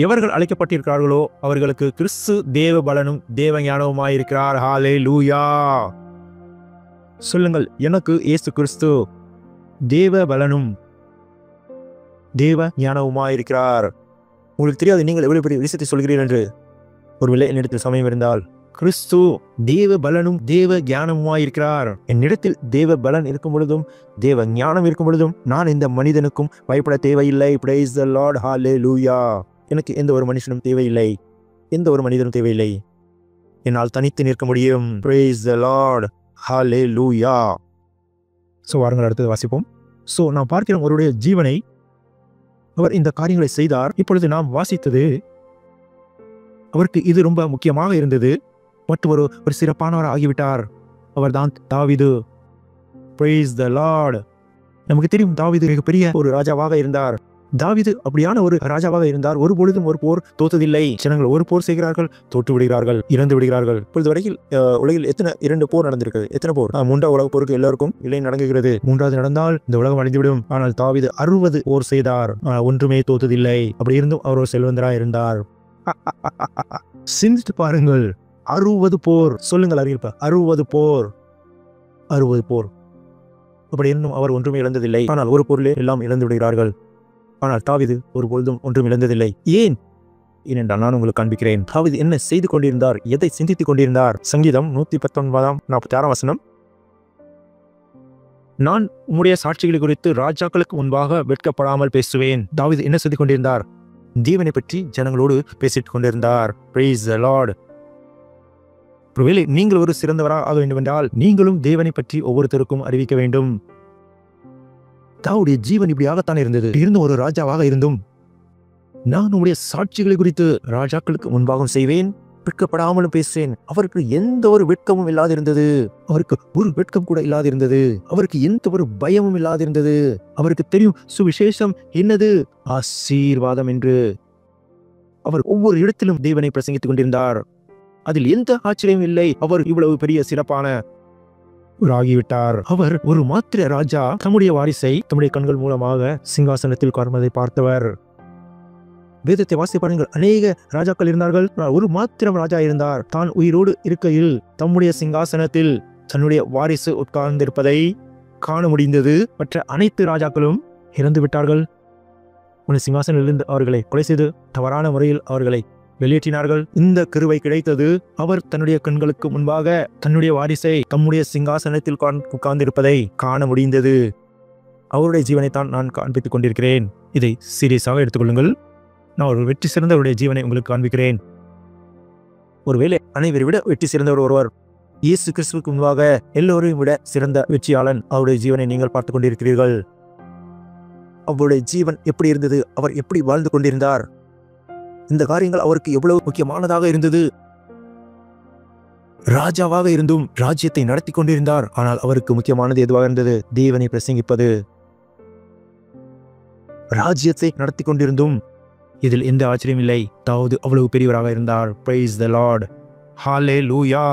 எவர்கள் அழைக்கப்பட்டிருக்கிறார்களோ அவர்களுக்கு கிறிஸ்து தேவ பலனும் தேவ ஞானவுமாயிருக்கிறார். ஹல்லேலூயா. சொல்லுங்கள், எனக்கு இயேசு கிறிஸ்து தேவ பலனும் தேவ ஞானவுமாயிருக்கிறார். உங்களுக்கு தெரியாது நீங்கள் எவ்வளவு பெரிய விஷயத்தை சொல்கிறீர்கள் என்று. ஒருவேளை என்னிடத்தில் சமயம் இருந்தால், கிறிஸ்து தேவ பலனும் தேவ ஞானமுமாயிருக்கிறார். என்னிடத்தில் தேவ பலன் இருக்கும் பொழுதும் தேவ ஞானம் இருக்கும் பொழுதும் நான் இந்த மனிதனுக்கும் பயப்பட தேவையில்லை. Praise the Lord. Hallelujah. எனக்கு எந்த ஒரு மனுஷனும் தேவையில்லை, எந்த ஒரு மனிதனும் தேவையில்லை. என்னால் தனித்து நிற்க முடியும். Praise the Lord. Hallelujah. வாருங்கள் அடுத்தது வாசிப்போம். நாம் பார்க்கிறோம் அவருடைய ஜீவனை, அவர் இந்த காரியங்களை செய்தார். இப்பொழுது நாம் வாசித்தது, அவருக்கு இது ரொம்ப முக்கியமாக இருந்தது. மற்றும் ஒரு சிறப்பானவர் ஆகிவிட்டார். அவர் தான் தாவீது. Praise the Lord. நமக்கு தெரியும் தாவீது மிகப்பெரிய ஒரு ராஜாவாக இருந்தார். தாவீது அப்படியான ஒரு ராஜாவாக இருந்தார். ஒரு பொழுதும் ஒரு போர் தோத்ததில்லை. ஜனங்கள் ஒரு போர் செய்கிறார்கள், தோற்று விடுகிறார்கள், இறந்து விடுகிறார்கள். இப்பொழுது வரைக்கும் உலகில் இரண்டு போர் நடந்திருக்கிறது. எத்தனை போர்? 3ஆம் உலக போருக்கு எல்லாருக்கும் இல்லை நடங்குகிறது. 3வது நடந்தால் இந்த உலகம் அழிந்துவிடும். ஆனால் தாவீது 60 போர் செய்தார், ஒன்றுமே தோத்ததில்லை. அப்படி இருந்தும் அவர் ஒரு செல்வந்தராக இருந்தார். சிந்தித்து பாருங்கள், 60 போர். சொல்லுங்கள் அறிவிப்ப, 60 போர். 60 போர். அப்படி இருந்தும் அவர் ஒன்றுமே இழந்ததில்லை. ஆனால் ஒரு போரிலே எல்லாம் இழந்து விடுகிறார்கள். ஆனால் தாவீது ஒரு பொழுதும் ஒன்றும் இழந்ததில்லை. ஏன்? ஏனென்றால் நான் உங்களுக்கு காண்பிக்கிறேன் தாவீது என்ன செய்து கொண்டிருந்தார், எதை சிந்தித்துக் கொண்டிருந்தார். சங்கீதம் 119:46 வசனம், நான் உம்முடைய சாட்சிகளை குறித்து ராஜாக்களுக்கு முன்பாக வெட்கப்படாமல் பேசுவேன். தாவீது என்ன செய்து கொண்டிருந்தார்? தேவனை பற்றி ஜனங்களோடு பேசிட்டு கொண்டிருந்தார். Praise the Lord. ஒருவேளை நீங்கள் ஒரு சிறந்தவராக ஆக வேண்டும் என்றால் நீங்களும் தேவனை பற்றி ஒவ்வொருத்தருக்கும் அறிவிக்க வேண்டும். தாவீதுடைய ஜீவன் இப்படியாகத்தான் இருந்தது. இருந்தும் ஒரு ராஜாவாக இருந்தும், நான் உம்முடைய சாட்சிகளை குறித்து ராஜாக்களுக்கு முன்பாகவும் செய்வேன், வெட்கப்படாமலும் பேசுவேன். அவருக்கு எந்த ஒரு வெட்கமும் இல்லாதிருந்தது. அவருக்கு ஒரு வெட்கம் கூட இல்லாதிருந்தது. அவருக்கு எந்த ஒரு பயமும் இல்லாதிருந்தது. அவருக்கு தெரியும் சுவிசேஷம் என்னது, ஆசீர்வாதம் என்று. அவர் ஒவ்வொரு இடத்திலும் தேவனை பிரசங்கித்துக் கொண்டிருந்தார். அதில் எந்த ஆச்சரியம் இல்லை. அவர் இவ்வளவு பெரிய சிறப்பான ஆகிவிட்டார். அவர் ஒரு மாத்திர ராஜா, தம்முடைய வாரிசை தம்முடைய கண்கள் மூலமாக சிங்காசனத்தில் உட்கார்வதை பார்த்தவர். வேதத்தை வாசி பாருங்கள், அநேக ராஜாக்கள் இருந்தார்கள், ஒரு மாத்திரம் ராஜா இருந்தார். தான் உயிரோடு இருக்கையில் தம்முடைய சிங்காசனத்தில் தன்னுடைய வாரிசு உட்கார்ந்திருப்பதை காண முடிந்தது. மற்ற அனைத்து ராஜாக்களும் இறந்து விட்டார்கள். உன் சிங்காசனிலிருந்து அவர்களை கொலை செய்து தவறான முறையில் அவர்களை வெளியேற்றினார்கள். இந்த கிருபை கிடைத்தது. அவர் தன்னுடைய கண்களுக்கு முன்பாக தன்னுடைய வாரிசை தம்முடைய சிங்காசனத்தில் உட்கார்ந்திருப்பதை காண முடிந்தது. அவருடைய ஜீவனைத்தான் நான் காண்பித்துக் கொண்டிருக்கிறேன். இதை சீரியஸாக எடுத்துக்கொள்ளுங்கள். நான் ஒரு வெற்றி சிறந்தவருடைய ஜீவனை உங்களுக்கு காண்பிக்கிறேன். ஒருவேளை அனைவரை விட வெற்றி சிறந்தவர் ஒருவர், இயேசு கிறிஸ்துவுக்கு முன்பாக எல்லோரையும் விட சிறந்த வெற்றியாளன். அவருடைய ஜீவனை நீங்கள் பார்த்து கொண்டிருக்கிறீர்கள். அவருடைய ஜீவன் எப்படி இருந்தது, அவர் எப்படி வாழ்ந்து கொண்டிருந்தார், இந்த காரியங்கள் அவருக்கு எவ்வளவு முக்கியமானதாக இருந்தது. ராஜாவாக இருந்தும் ராஜ்யத்தை நடத்தி கொண்டிருந்தார். ஆனால் அவருக்கு முக்கியமானது எதுவாக இருந்தது? தேவனை பிரசங்கிப்பது. ராஜ்யத்தை நடத்தி கொண்டிருந்தும் இதில் எந்த ஆச்சரியம் இல்லை. தாவீது அவ்வளவு பெரியவராக இருந்தார். Price the Lord. Hallelujah,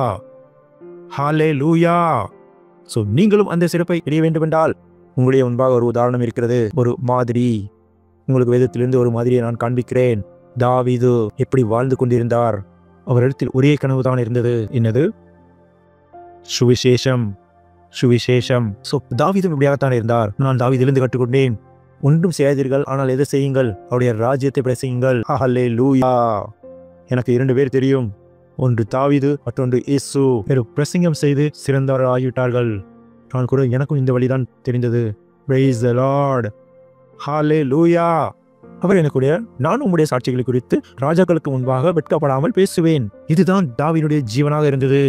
hallelujah. So நீங்களும் அந்த சிறப்பை பெரிய வேண்டுமென்றால் உங்களுடைய முன்பாக ஒரு உதாரணம் இருக்கிறது, ஒரு மாதிரி. உங்களுக்கு வேதத்திலிருந்து ஒரு மாதிரியை நான் காண்பிக்கிறேன். தாவீது எப்படி வாழ்ந்து கொண்டிருந்தார். அவரிடத்தில் ஒரே கனவுதான் இருந்தது. என்னது? சுவிசேஷம், சுவிசேஷம். சோ தாவீதும் இப்படியாகத்தான் இருந்தார். நான் தாவீதிலிருந்து கற்றுக்கொண்டேன், ஒன்றும் செய்யாதீர்கள், ஆனால் எதை செய்யுங்கள்? அவருடைய ராஜ்யத்தை பிரசங்கியுங்கள். ஹalleluya. எனக்கு 2 பேர் தெரியும், ஒன்று தாவீது, மற்றொன்று இயேசு. பிரசங்கம் செய்து சிறந்தவர்கள் ஆகிவிட்டார்கள். நான் கூட எனக்கும் இந்த வழிதான் தெரிந்தது. Praise the Lord. ஹalleluya. அவர் எனக்குடைய, நான் உம்முடைய சாட்சிகளை குறித்து ராஜாக்களுக்கு முன்பாக வெட்கப்படாமல் பேசுவேன். இதுதான் தாவீதுடைய ஜீவனாக இருந்தது.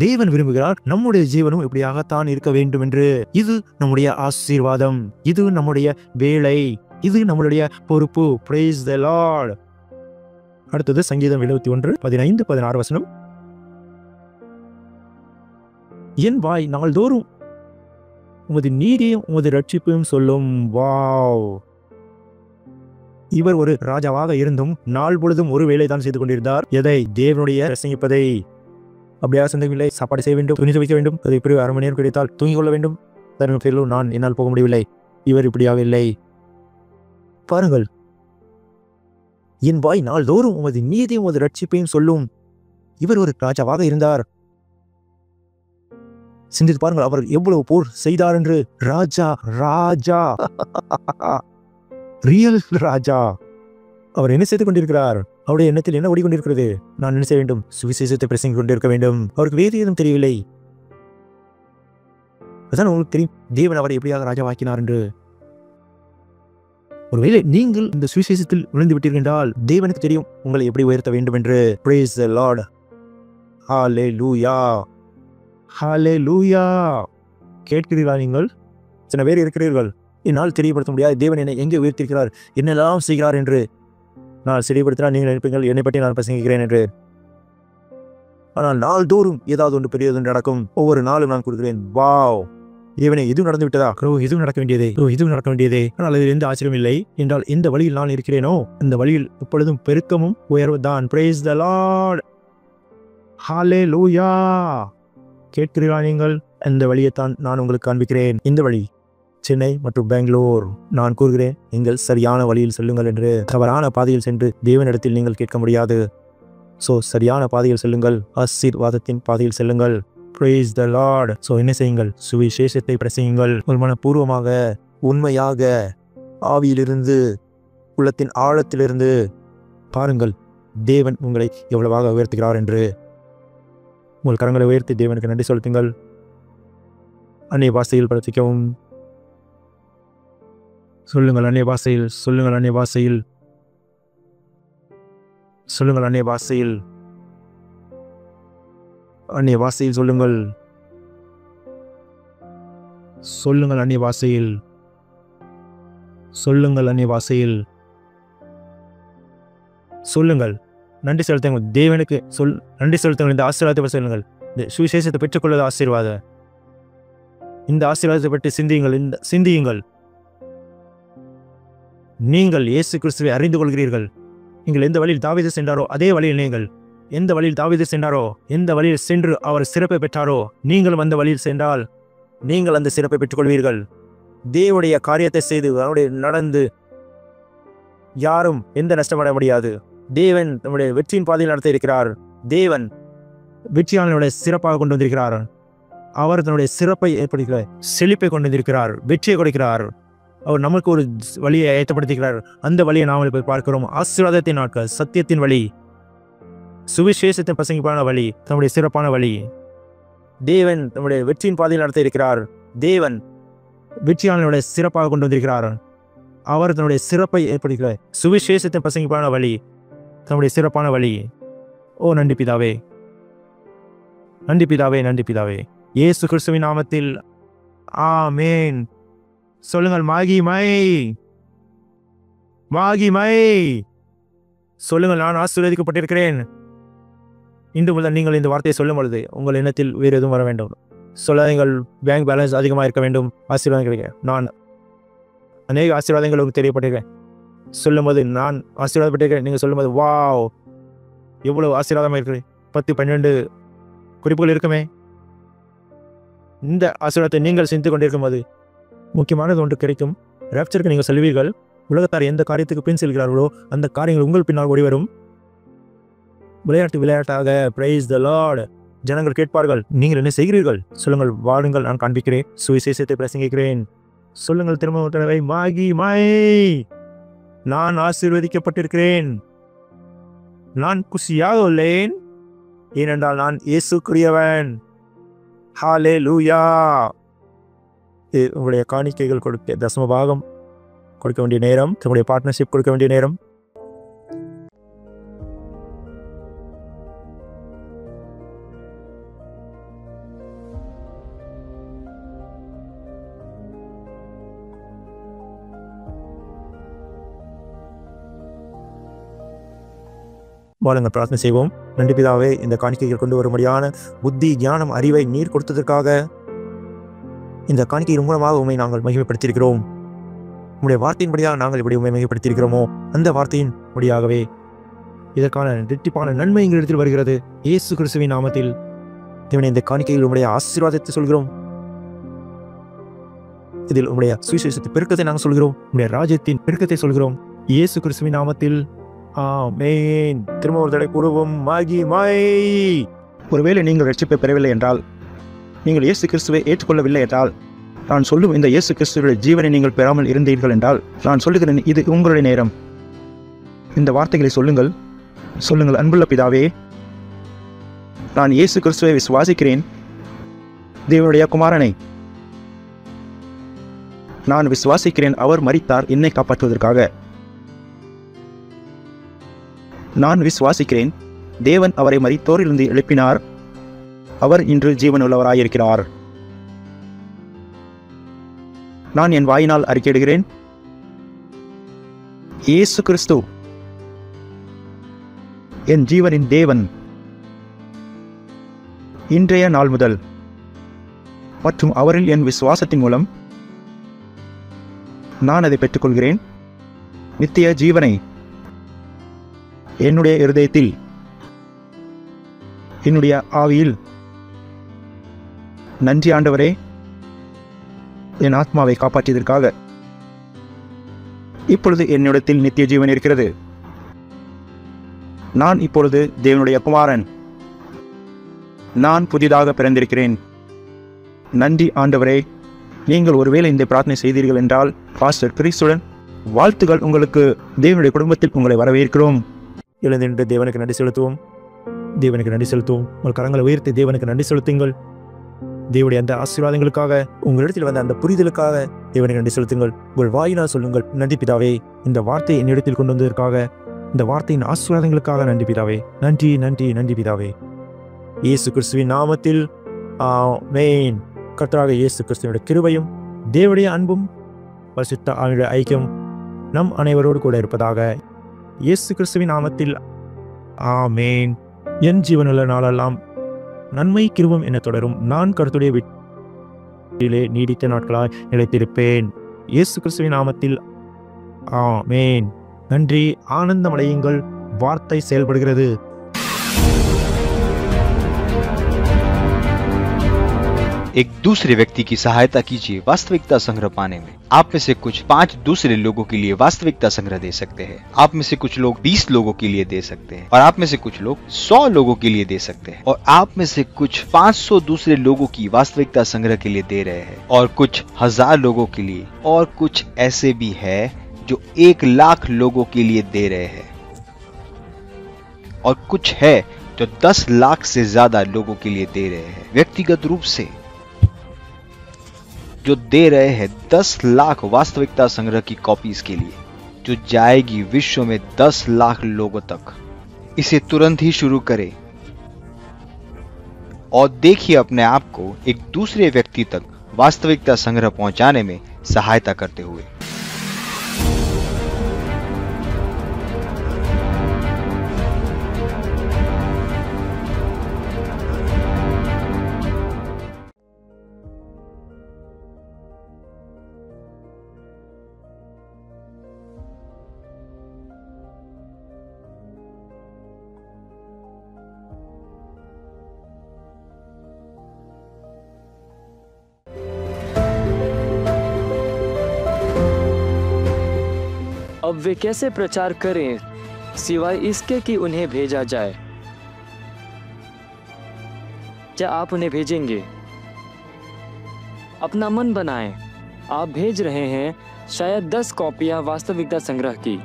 தேவன் விரும்புகிறார் நம்முடைய ஜீவனும் இப்படியாகத்தான் இருக்க வேண்டும் என்று. இது நம்முடைய ஆசீர்வாதம், இது நம்முடைய வேலை, இது நம்முடைய பொறுப்பு. Praise the Lord. அடுத்தது சங்கீதம் 71, 15, 16 வசனம். என் வாய் நாள்தோறும் உமது நீதியும் உமது ரட்சிப்பையும் சொல்லும். வாவ். இவர் ஒரு ராஜாவாக இருந்தும் நாள் பொழுதும் ஒரு வேலை தான் செய்து கொண்டிருந்தார். எதை? தேவனுடைய பிரசங்கிப்பதை. அப்படியா சிந்தவில்லை? சாப்பாடு செய்ய வேண்டும், துணி துவைக்க வேண்டும், அதை பிறகு 1/2 மணி நேரம் கிடைத்தால் தூங்கிக் கொள்ள வேண்டும். நான் என்னால் போக முடியவில்லை. இவர் இப்படியாக இல்லை. பாருங்கள், என் வாய் நாள்தோறும் உமது நீதியும் உமது ரட்சிப்பையும் சொல்லும். இவர் ஒரு ராஜாவாக இருந்தார். சிந்தித்து பாருங்கள், அவர் எவ்வளவு போர் செய்தார் என்று. ராஜா, ராஜா, ரியல் ராஜா. அவர் என்ன செய்து கொண்டிருக்கிறார்? அவருடைய எண்ணத்தில் என்ன ஓடிக்கொண்டிருக்கிறது? நான் என்ன செய்ய வேண்டும்? சுவிசேஷத்தை பிரசங்கிக் கொண்டிருக்க வேண்டும். அவருக்கு வேறு ஏதும் தெரியவில்லை. அதான் உங்களுக்கு தெரியும் தேவன் அவரை எப்படியாக ராஜாவாக்கினார் என்று. ஒருவேளை நீங்கள் இந்த சுவிசேஷத்தில் விழுந்து விட்டீர்கள் என்றால் தேவனுக்கு தெரியும் உங்களை எப்படி உயர்த்த வேண்டும் என்று. Praise the Lord. ஹalleluya, ஹalleluya. கேட்கிறீர்களா? நீங்கள் சில பேர் இருக்கிறீர்கள், என்னால் தெரியப்படுத்த முடியாது தேவன் என்னை எங்கே உயர்த்திருக்கிறார், என்னெல்லாம் செய்கிறார் என்று. நான் தெரியப்படுத்தினால் நீங்கள் நினைப்பீர்கள் என்னை பற்றி நான் பிரசங்கிக்கிறேன் என்று. ஆனால் நாள்தோறும் ஏதாவது ஒன்று பெரியது நடக்கும். ஒவ்வொரு நாளும் நான் கொடுக்கிறேன், வாவ், தேவனே இது நடந்து விட்டதா? இதுவும் நடக்க வேண்டியதே, இதுவும் நடக்க வேண்டியதே. ஆனால் அதில் எந்த ஆச்சரியம் இல்லை என்றால் எந்த வழியில் நான் இருக்கிறேனோ அந்த வழியில் எப்பொழுதும் பெருக்கமும் உயர்வு தான். Praise the Lord. ஹalleluya. கேட்கிறீர்களா நீங்கள்? அந்த வழியைத்தான் நான் உங்களுக்கு காண்பிக்கிறேன். இந்த வழி சென்னை மற்றும் பெங்களூர். நான் கூறுகிறேன், நீங்கள் சரியான வழியில் செல்லுங்கள் என்று. தவறான பாதையில் சென்று தேவனிடத்தில் நீங்கள் கேட்க முடியாது. சோ சரியான பாதையில் செல்லுங்கள், ஆசீர்வாதத்தின் பாதையில் செல்லுங்கள். Praise the Lord. சோ என்ன செய்யுங்கள்? சுவிசேஷத்தை பிரசங்கியுங்கள். ஒரு மனப்பூர்வமாக, உண்மையாக, ஆவியிலிருந்து, உள்ளத்தின் ஆழத்திலிருந்து. பாருங்கள் தேவன் உங்களை எவ்வளவாக உயர்த்துகிறார் என்று. உங்கள் கரங்களை உயர்த்தி தேவனுக்கு நன்றி செலுத்துங்கள். அந்நிய பாஷையில் பிரதிக்கவும் சொல்லுங்கள். அந்நிய பாஷையில் சொல்லுங்கள். அந்நிய பாஷையில் சொல்லுங்கள். அந்நிய பாஷையில் அந்நிய பாஷையில் சொல்லுங்கள். சொல்லுங்கள் அந்நிய பாஷையில் சொல்லுங்கள். அந்நிய பாஷையில் சொல்லுங்கள். நன்றி செலுத்துங்கள் தேவனுக்கு. நன்றி செலுத்துங்கள். இந்த ஆசீர்வாதத்தை சொல்லுங்கள். இந்த சுவிசேஷத்தை பெற்றுக்கொள்வது ஆசீர்வாதம். இந்த ஆசீர்வாதத்தை பற்றி சிந்தியுங்கள். நீங்கள் இயேசு கிறிஸ்துவை அறிந்து கொள்கிறீர்கள். நீங்கள் எந்த வழியில் தாவீது சென்றாரோ அதே வழியில் நீங்கள், எந்த வழியில் தாவீது சென்றாரோ, எந்த வழியில் சென்று அவர் சிறப்பை பெற்றாரோ, நீங்களும் அந்த வழியில் சென்றால் நீங்கள் அந்த சிறப்பை பெற்றுக்கொள்வீர்கள். தேவனுடைய காரியத்தை செய்து அவருடைய நடந்து யாரும் எந்த நஷ்டமடைய முடியாது. தேவன் நம்முடைய வெற்றியின் பாதையில் நடத்த இருக்கிறார். தேவன் வெற்றியாளனுடைய சிறப்பாக கொண்டு வந்திருக்கிறார். அவர் தன்னுடைய சிறப்பை ஏற்படுத்துகிறார், செழிப்பை கொண்டு வந்திருக்கிறார், வெற்றியை கொடுக்கிறார். அவர் நமக்கு ஒரு வழியை ஏற்படுத்துகிறார். அந்த வழியை நாம் இப்போது பார்க்கிறோம். ஆசீர்வாதத்தின் நாட்கள், சத்தியத்தின் வழி, சுவிசேஷத்தின் பிரசங்கிப்பான வழி, தன்னுடைய சிறப்பான வழி. தேவன் நம்முடைய வெற்றியின் பாதையில் நடத்த இருக்கிறார். தேவன் வெற்றியாளனுடைய சிறப்பாக கொண்டு வந்திருக்கிறார். அவர் தன்னுடைய சிறப்பை ஏற்படுத்துகிறார். சுவிசேஷத்தின் பிரசங்கிப்பான வழி, தன்னுடைய சிறப்பான வழி. ஓ நன்றி பிதாவே, நன்றி பிதாவே, நன்றி பிதாவே. இயேசு கிறிஸ்துவின் நாமத்தில் ஆமென். சொல்லுங்கள் மகிமை, மகிமை. சொல்லுங்கள், நான் ஆசீர்வதிக்கப்பட்டிருக்கிறேன். இன்று முதல் நீங்கள் இந்த வார்த்தையை சொல்லும் பொழுது உங்கள் எண்ணத்தில் வேறு எதுவும் வர வேண்டும். சொல்லாதீங்கள் பேங்க் பேலன்ஸ் அதிகமாக இருக்க வேண்டும், ஆசீர்வாதம் கிடைக்க. நான் அநேக ஆசீர்வாதங்கள் உங்களுக்கு தெரியப்பட்டிருக்கேன். சொல்லும்போது நான் ஆசீர்வாதப்பட்டிருக்கேன், நீங்கள் சொல்லும்போது வாவ் எவ்வளவு ஆசீர்வாதமாக இருக்குது. 10 12 குறிப்புகள் இருக்குமே. இந்த ஆசீர்வாதத்தை நீங்கள் சிந்தித்து கொண்டிருக்கும் போது முக்கியமானது ஒன்று கிடைக்கும். ராப்சருக்கு நீங்கள் சொல்வீர்கள், உலகத்தார் எந்த காரியத்துக்கு பின் செல்கிறார்களோ அந்த காரியங்கள் உங்கள் பின்னால் ஓடிவரும். விளையாட்டாக பிரைஸ் த லார்ட். ஜனங்கள் கேட்பார்கள், நீங்கள் என்ன செய்கிறீர்கள்? சொல்லுங்கள், வாருங்கள், நான் காண்பிக்கிறேன், சுவிசேஷத்தை பிரசங்கிக்கிறேன். சொல்லுங்கள் திரும்ப ஒரு தடவை, மகிமை. நான் ஆசீர்வதிக்கப்பட்டிருக்கிறேன், நான் குஷியாக உள்ளேன், ஏனென்றால் நான் இயேசுக்குரியவன். ஹல்லேலூயா. உங்களுடைய காணிக்கைகள் கொடுக்க, தசம பாகம் கொடுக்க வேண்டிய நேரம், உங்களுடைய பார்ட்னர்ஷிப் கொடுக்க வேண்டிய நேரம். வாருங்கள் பிரார்த்தனை செய்வோம். நன்றி பிதாவே, இந்த காணிக்கைகள் கொண்டு வரும்படியான புத்தி, ஞானம், அறிவை நீர் கொடுத்ததற்காக இந்த காணிக்கையின் மூலமாக உண்மை நாங்கள் மகிமைப்படுத்தியிருக்கிறோம். உங்களுடைய வார்த்தையின்படியாக நாங்கள் இப்படி உண்மை மகிமைப்படுத்தியிருக்கிறோமோ அந்த வார்த்தையின் படியாகவே இதற்கான இரட்டிப்பான நன்மை எங்களிடத்தில் வருகிறது. இயேசு கிறிஸ்துவின் நாமத்தில் தேவனே, இந்த காணிக்கையில் உங்களுடைய ஆசீர்வாதத்தை சொல்கிறோம். இதில் உங்களுடைய சுவிசேஷத்தை பெருக்கத்தை நாங்கள் சொல்கிறோம், உங்களுடைய ராஜ்யத்தின் பெருக்கத்தை சொல்கிறோம். இயேசு கிறிஸ்துவின் நாமத்தில் ஆமென். திரும்ப ஒரு தடவை கூறுவோம், மகிமை. ஒருவேளை நீங்கள் ரட்சிப்பை பெறவில்லை என்றால், நீங்கள் இயேசு கிறிஸ்துவை ஏற்றுக்கொள்ளவில்லை என்றால், நான் சொல்லும் இந்த இயேசு கிறிஸ்துவின் ஜீவனை நீங்கள் பெறாமல் இருந்தீர்கள் என்றால், நான் சொல்லுகிறேன், இது உங்களுடைய நேரம். இந்த வார்த்தைகளை சொல்லுங்கள். சொல்லுங்கள், அன்புள்ள பிதாவே, நான் இயேசு கிறிஸ்துவை விசுவாசிக்கிறேன், தேவனுடைய குமாரனை நான் விசுவாசிக்கிறேன். அவர் மரித்தார் என்னை காப்பாற்றுவதற்காக. நான் விசுவாசிக்கிறேன், தேவன் அவரை மரித்தோரிலிருந்து எழுப்பினார். அவர் இன்று ஜீவனுள்ளவராயிருக்கிறார். நான் என் வாயினால் அறிக்கையிடுகிறேன், இயேசு கிறிஸ்து என் ஜீவனின் தேவன். இன்றைய நாள் முதல் மற்றும் அவரில் என் விசுவாசத்தின் மூலம் நான் அதை பெற்றுக்கொள்கிறேன். நித்திய ஜீவனை என்னுடைய இருதயத்தில், என்னுடைய ஆவியில். நன்றி ஆண்டவரே, என் ஆத்மாவை காப்பாற்றியதற்காக. இப்பொழுது என்னிடத்தில் நித்திய ஜீவன் இருக்கிறது. நான் இப்பொழுது தேவனுடைய குமாரன். நான் புதிதாக பிறந்திருக்கிறேன். நன்றி ஆண்டவரே. நீங்கள் ஒருவேளை இந்த பிரார்த்தனை செய்தீர்கள் என்றால், பாஸ்டர் கிறிஸ்துடன் வாழ்த்துகள் உங்களுக்கு. தேவனுடைய குடும்பத்தில் உங்களை வரவேற்கிறோம். எழுந்திருந்து தேவனுக்கு நன்றி செலுத்துவோம், தேவனுக்கு நன்றி செலுத்துவோம். உங்கள் கரங்களை உயர்த்தி தேவனுக்கு நன்றி செலுத்துங்கள். தேவனுடைய அந்த ஆசீர்வாதங்களுக்காக, உங்களிடத்தில் வந்த அந்த புரிதலுக்காக தேவனுக்கு நன்றி செலுத்துங்கள். உங்கள் வாயினால் சொல்லுங்கள், நன்றி பிதாவே, இந்த வார்த்தையை என்னிடத்தில் கொண்டு வந்ததற்காக, இந்த வார்த்தையின் ஆசீர்வாதங்களுக்காக நன்றி பிதாவே. நன்றி நன்றி நன்றி பிதாவே. இயேசு கிறிஸ்துவின் நாமத்தில் ஆமென். கர்த்தராகிய இயேசு கிறிஸ்துவினுடைய கிருபையும் தேவனுடைய அன்பும் பரிசுத்த ஆவியுடைய ஐக்கியம் நம் அனைவரோடு கூட இருப்பதாக. இயேசு கிறிஸ்துவின் நாமத்தில் ஆமென். என் ஜீவனுள்ள நாளெல்லாம் நன்மை கிருபையும் என தொடரும். நான் கர்த்தருடைய வீட்டிலே நீடித்த நாட்களாய் நிலைத்திருப்பேன். இயேசு கிறிஸ்துவின் நாமத்தில் ஆமென். நன்றி. ஆனந்தமடையுங்கள். வார்த்தை செயல்படுகிறது. एक दूसरे व्यक्ति की सहायता कीजिए वास्तविकता संग्रह पाने में। आप में से कुछ 5 दूसरे लोगों के लिए वास्तविकता संग्रह दे सकते हैं। आप में से कुछ लोग 20 लोगों के लिए दे सकते हैं, और आप में से कुछ लोग 100 लोगों के लिए दे सकते हैं, और आप में से कुछ 500 दूसरे लोगों की वास्तविकता संग्रह के लिए दे रहे हैं, और कुछ 1000 लोगों के लिए, और कुछ ऐसे भी है जो 1,00,000 लोगों के लिए दे रहे हैं, और कुछ है जो 10 लाख से ज्यादा लोगों के लिए दे रहे हैं व्यक्तिगत रूप से। जो दे रहे हैं 10 लाख वास्तविकता संग्रह की कॉपीज के लिए, जो जाएगी विश्व में 10 लाख लोगों तक। इसे तुरंत ही शुरू करें और देखिए अपने आप को एक दूसरे व्यक्ति तक वास्तविकता संग्रह पहुंचाने में सहायता करते हुए। अब वे कैसे प्रचार करें सिवाय इसके कि उन्हें भेजा जाए? क्या आप उन्हें भेजेंगे? अपना मन बनाएं। आप भेज रहे हैं शायद 10 कॉपियां वास्तविकता संग्रह की।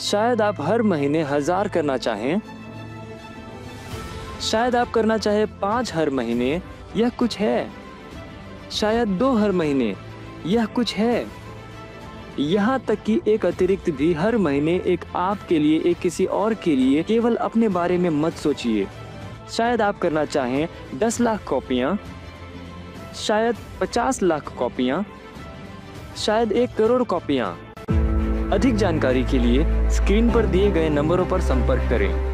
शायद आप हर महीने 1000 करना चाहें। शायद आप करना चाहे 5 हर महीने। यह कुछ है। शायद 2 हर महीने। यह कुछ है। यहाँ तक कि एक अतिरिक्त भी हर महीने, एक आपके लिए, एक किसी और के लिए। केवल अपने बारे में मत सोचिए। शायद आप करना चाहें 10 लाख कॉपियाँ, शायद 50 लाख कॉपियाँ, शायद 1 करोड़ कॉपियाँ। अधिक जानकारी के लिए स्क्रीन पर दिए गए नंबरों पर संपर्क करें।